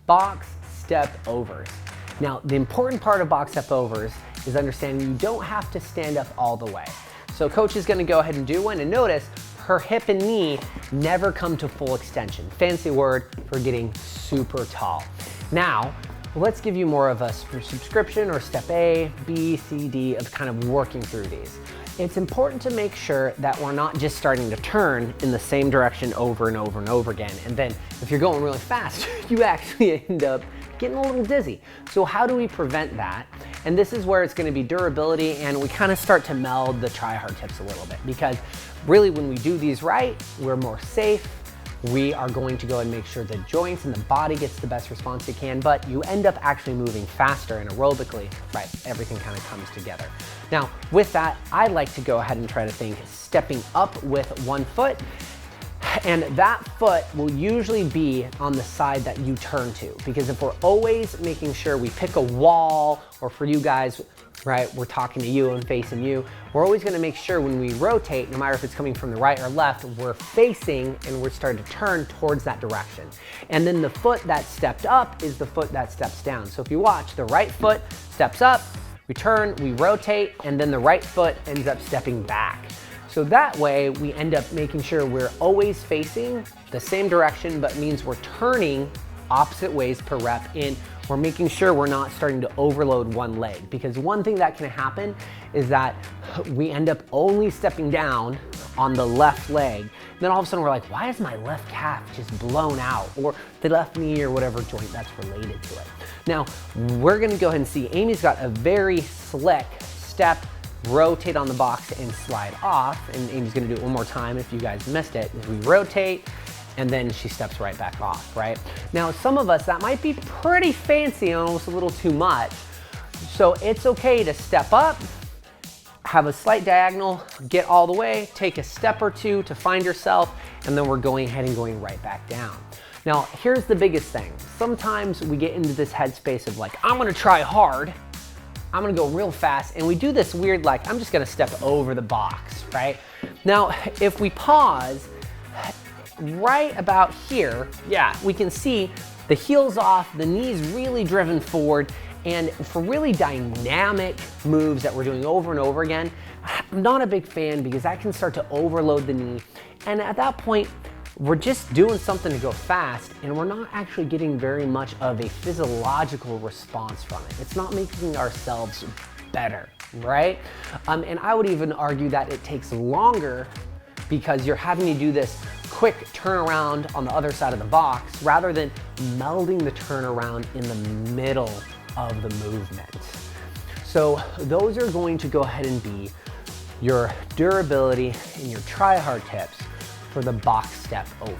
box step overs. Now, the important part of box step overs is understanding you don't have to stand up all the way. So coach is gonna go ahead and do one, and notice her hip and knee never come to full extension. Fancy word for getting super tall. Now, let's give you more of a subscription or step A, B, C, D of kind of working through these. It's important to make sure that we're not just starting to turn in the same direction over and over and over again. And then if you're going really fast, you actually end up getting a little dizzy. So how do we prevent that? And this is where it's gonna be durability, and we kind of start to meld the try hard tips a little bit, because really when we do these right, we're more safe. We are going to go and make sure the joints and the body gets the best response it can, but you end up actually moving faster and aerobically, right? Everything kind of comes together. Now, with that, I like to go ahead and try to think stepping up with one foot, and that foot will usually be on the side that you turn to, because if we're always making sure we pick a wall, or for you guys, right, we're talking to you and facing you, we're always gonna make sure when we rotate, no matter if it's coming from the right or left, we're facing and we're starting to turn towards that direction. And then the foot that stepped up is the foot that steps down. So if you watch, the right foot steps up, we turn, we rotate, and then the right foot ends up stepping back. So that way we end up making sure we're always facing the same direction, but means we're turning opposite ways per rep, and we're making sure we're not starting to overload one leg. Because one thing that can happen is that we end up only stepping down on the left leg. And then all of a sudden we're like, why is my left calf just blown out? Or the left knee, or whatever joint that's related to it. Now, we're gonna go ahead and see, Amy's got a very slick step, rotate on the box and slide off. And Amy's gonna do it one more time if you guys missed it. We rotate, and then she steps right back off, right? Now, some of us, that might be pretty fancy and almost a little too much. So it's okay to step up, have a slight diagonal, get all the way, take a step or two to find yourself, and then we're going ahead and going right back down. Now, here's the biggest thing. Sometimes we get into this headspace of like, I'm gonna try hard, I'm gonna go real fast, and we do this weird, like, I'm just gonna step over the box, right? Now, if we pause, right about here, yeah, we can see the heels off, the knees really driven forward, and for really dynamic moves that we're doing over and over again, I'm not a big fan, because that can start to overload the knee, and at that point, we're just doing something to go fast, and we're not actually getting very much of a physiological response from it. It's not making ourselves better, right? And I would even argue that it takes longer, because you're having to do this quick turnaround on the other side of the box rather than melding the turnaround in the middle of the movement. So those are going to go ahead and be your durability and your try hard tips for the box step over.